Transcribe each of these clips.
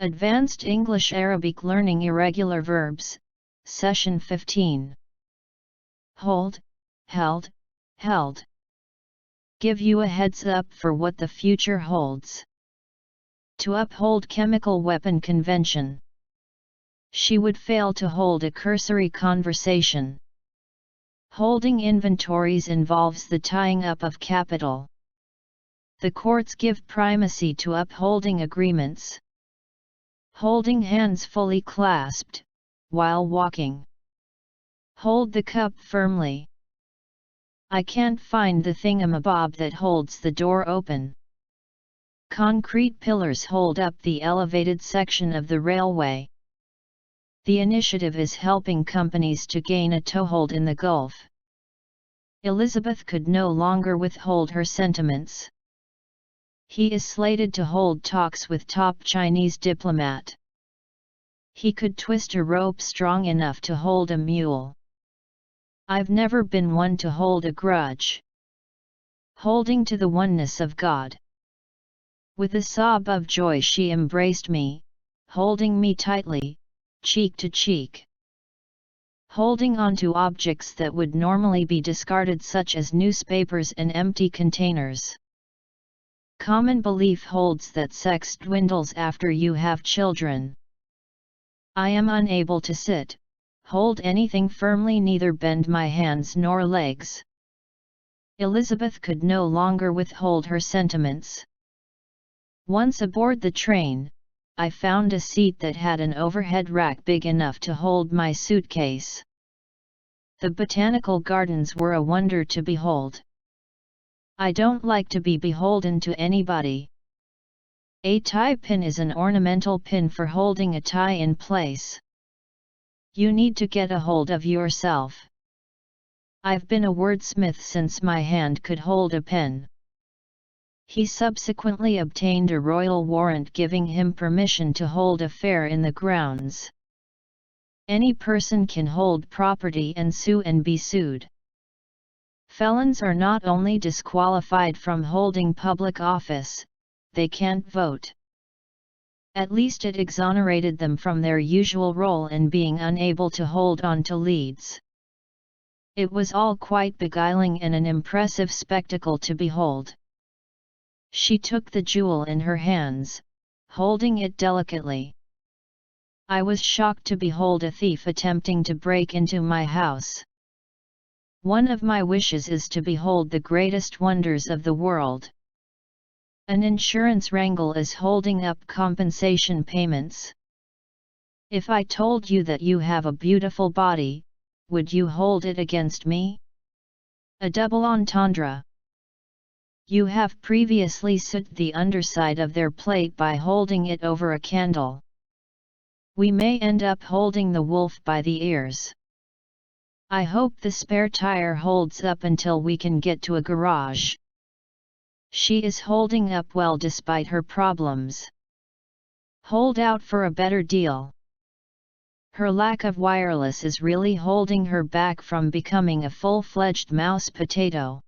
Advanced English Arabic Learning Irregular Verbs, Session 15. Hold, held, held. Give you a heads up for what the future holds. To uphold chemical weapon convention. She would fail to hold a cursory conversation. Holding inventories involves the tying up of capital. The courts give primacy to upholding agreements. Holding hands fully clasped, while walking. Hold the cup firmly. I can't find the thingamabob that holds the door open. Concrete pillars hold up the elevated section of the railway. The initiative is helping companies to gain a toehold in the Gulf. Elizabeth could no longer withhold her sentiments. He is slated to hold talks with top Chinese diplomat. He could twist a rope strong enough to hold a mule. I've never been one to hold a grudge. Holding to the oneness of God. With a sob of joy she embraced me, holding me tightly, cheek to cheek. Holding on to objects that would normally be discarded, such as newspapers and empty containers. Common belief holds that sex dwindles after you have children. I am unable to sit, hold anything firmly, neither bend my hands nor legs. Elizabeth could no longer withhold her sentiments. Once aboard the train, I found a seat that had an overhead rack big enough to hold my suitcase. The botanical gardens were a wonder to behold. I don't like to be beholden to anybody. A tie pin is an ornamental pin for holding a tie in place. You need to get a hold of yourself. I've been a wordsmith since my hand could hold a pen. He subsequently obtained a royal warrant giving him permission to hold a fair in the grounds. Any person can hold property and sue and be sued. Felons are not only disqualified from holding public office, they can't vote. At least it exonerated them from their usual role in being unable to hold on to leads. It was all quite beguiling and an impressive spectacle to behold. She took the jewel in her hands, holding it delicately. I was shocked to behold a thief attempting to break into my house. One of my wishes is to behold the greatest wonders of the world. An insurance wrangle is holding up compensation payments. If I told you that you have a beautiful body, would you hold it against me? A double entendre. You have previously soothed the underside of their plate by holding it over a candle. We may end up holding the wolf by the ears. I hope the spare tire holds up until we can get to a garage. She is holding up well despite her problems. Hold out for a better deal. Her lack of wireless is really holding her back from becoming a full-fledged mouse potato.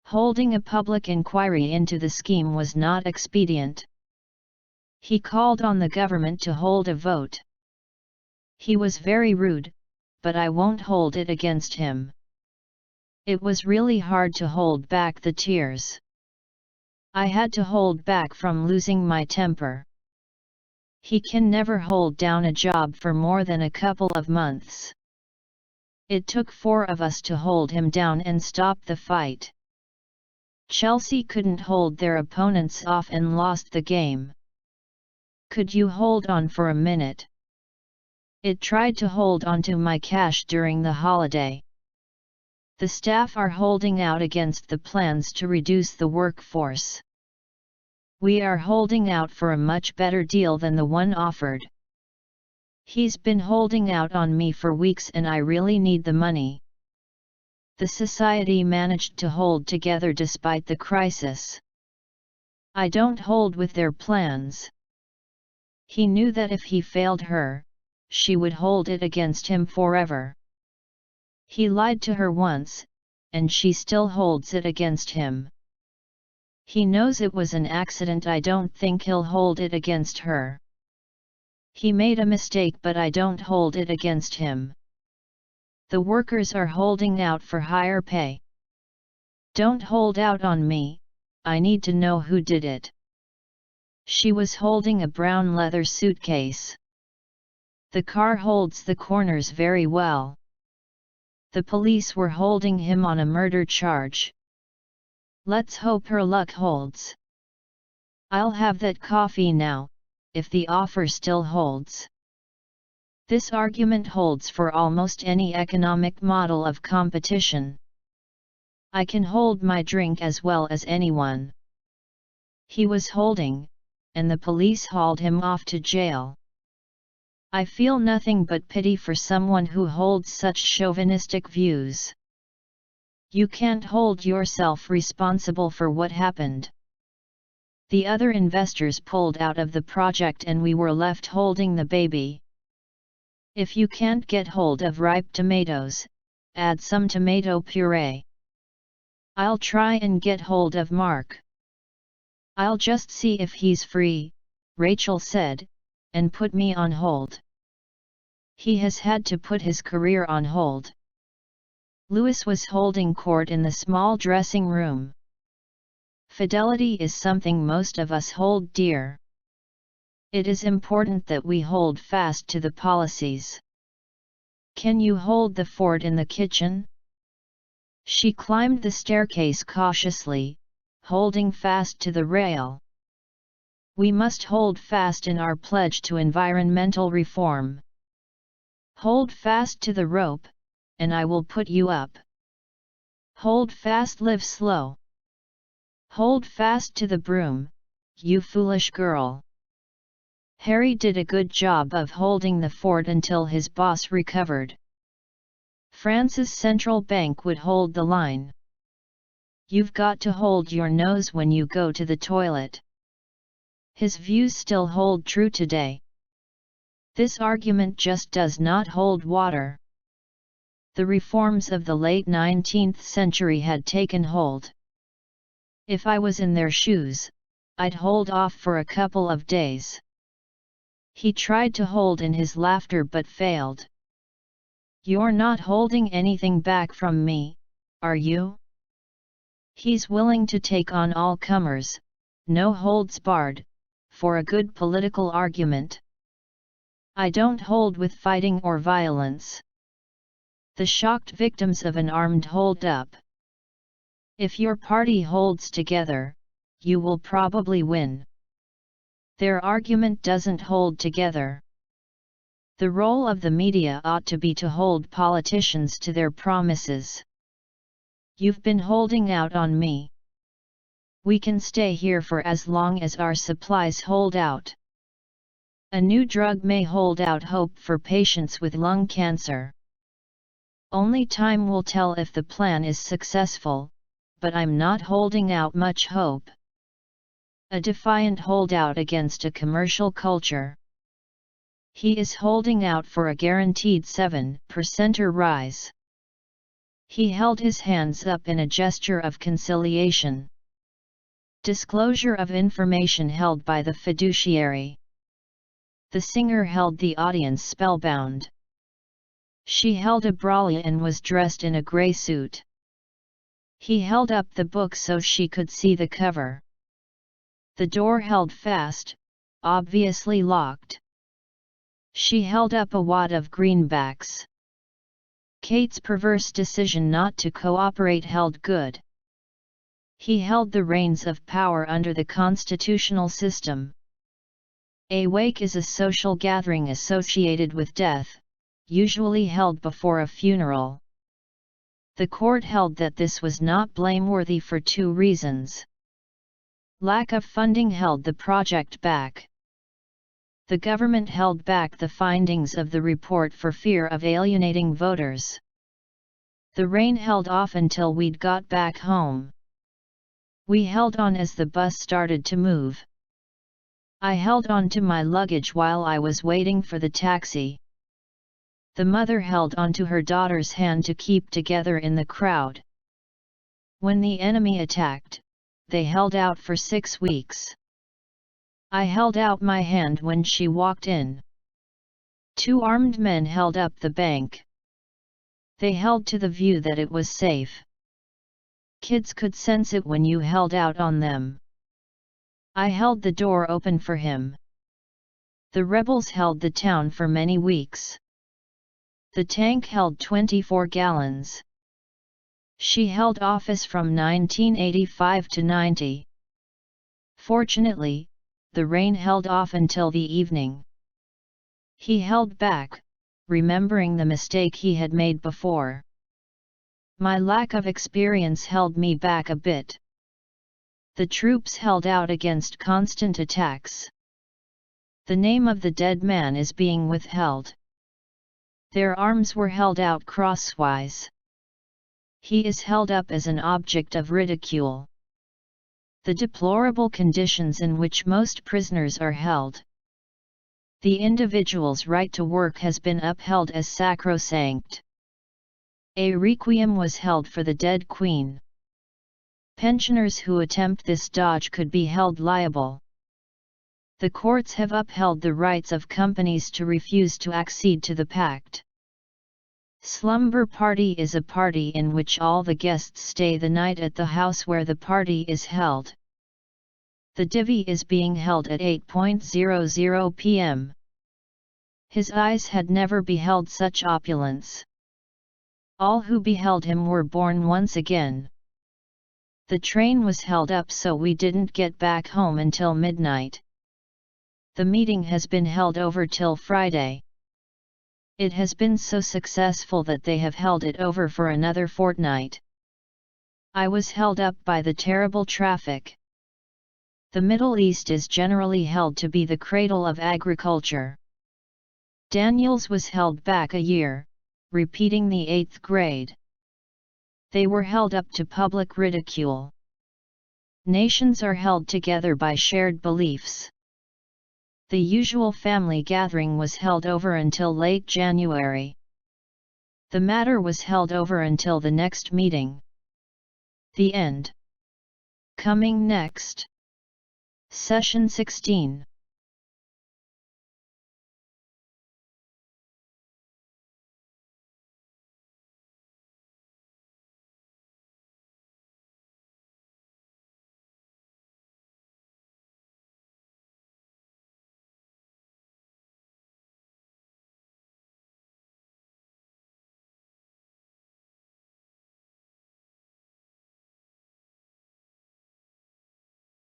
Holding a public inquiry into the scheme was not expedient. He called on the government to hold a vote. He was very rude, but I won't hold it against him. It was really hard to hold back the tears. I had to hold back from losing my temper. He can never hold down a job for more than a couple of months. It took 4 of us to hold him down and stop the fight. Chelsea couldn't hold their opponents off and lost the game. Could you hold on for a minute? It tried to hold onto my cash during the holiday. The staff are holding out against the plans to reduce the workforce. We are holding out for a much better deal than the one offered. He's been holding out on me for weeks and I really need the money. The society managed to hold together despite the crisis. I don't hold with their plans. He knew that if he failed her, she would hold it against him forever. He lied to her once, and she still holds it against him. He knows it was an accident. I don't think he'll hold it against her. He made a mistake, but I don't hold it against him. The workers are holding out for higher pay. Don't hold out on me, I need to know who did it. She was holding a brown leather suitcase. The car holds the corners very well. The police were holding him on a murder charge. Let's hope her luck holds. I'll have that coffee now, if the offer still holds. This argument holds for almost any economic model of competition. I can hold my drink as well as anyone. He was holding, and the police hauled him off to jail. I feel nothing but pity for someone who holds such chauvinistic views. You can't hold yourself responsible for what happened. The other investors pulled out of the project and we were left holding the baby. If you can't get hold of ripe tomatoes, add some tomato puree. I'll try and get hold of Mark. I'll just see if he's free, Rachel said, and put me on hold. He has had to put his career on hold. Louis was holding court in the small dressing room. Fidelity is something most of us hold dear. It is important that we hold fast to the policies. Can you hold the fort in the kitchen? She climbed the staircase cautiously, holding fast to the rail. We must hold fast in our pledge to environmental reform. Hold fast to the rope, and I will put you up. Hold fast, live slow. Hold fast to the broom, you foolish girl. Harry did a good job of holding the fort until his boss recovered. France's central bank would hold the line. You've got to hold your nose when you go to the toilet. His views still hold true today. This argument just does not hold water. The reforms of the late 19th century had taken hold. If I was in their shoes, I'd hold off for a couple of days. He tried to hold in his laughter but failed. You're not holding anything back from me, are you? He's willing to take on all comers, no holds barred, for a good political argument. I don't hold with fighting or violence. The shocked victims of an armed hold-up. If your party holds together, you will probably win. Their argument doesn't hold together. The role of the media ought to be to hold politicians to their promises. You've been holding out on me. We can stay here for as long as our supplies hold out. A new drug may hold out hope for patients with lung cancer. Only time will tell if the plan is successful, but I'm not holding out much hope. A defiant holdout against a commercial culture. He is holding out for a guaranteed 7% rise. He held his hands up in a gesture of conciliation. Disclosure of information held by the fiduciary. The singer held the audience spellbound. She held a bralette and was dressed in a grey suit. He held up the book so she could see the cover. The door held fast, obviously locked. She held up a wad of greenbacks. Kate's perverse decision not to cooperate held good. He held the reins of power under the constitutional system. A wake is a social gathering associated with death, usually held before a funeral. The court held that this was not blameworthy for two reasons. Lack of funding held the project back. The government held back the findings of the report for fear of alienating voters. The rain held off until we'd got back home. We held on as the bus started to move. I held on to my luggage while I was waiting for the taxi. The mother held onto her daughter's hand to keep together in the crowd. When the enemy attacked, they held out for 6 weeks. I held out my hand when she walked in. Two armed men held up the bank. They held to the view that it was safe. Kids could sense it when you held out on them. I held the door open for him. The rebels held the town for many weeks. The tank held 24 gallons. She held office from 1985 to 90. Fortunately, the rain held off until the evening. He held back, remembering the mistake he had made before. My lack of experience held me back a bit. The troops held out against constant attacks. The name of the dead man is being withheld. Their arms were held out crosswise. He is held up as an object of ridicule. The deplorable conditions in which most prisoners are held. The individual's right to work has been upheld as sacrosanct. A requiem was held for the dead queen. Pensioners who attempt this dodge could be held liable. The courts have upheld the rights of companies to refuse to accede to the pact. Slumber party is a party in which all the guests stay the night at the house where the party is held. The divvy is being held at 8:00 p.m. His eyes had never beheld such opulence. All who beheld him were born once again. The train was held up so we didn't get back home until midnight. The meeting has been held over till Friday. It has been so successful that they have held it over for another fortnight. I was held up by the terrible traffic. The Middle East is generally held to be the cradle of agriculture. Daniels was held back a year, repeating the 8th grade. They were held up to public ridicule. Nations are held together by shared beliefs. The usual family gathering was held over until late January. The matter was held over until the next meeting. The end. Coming next. Session 16.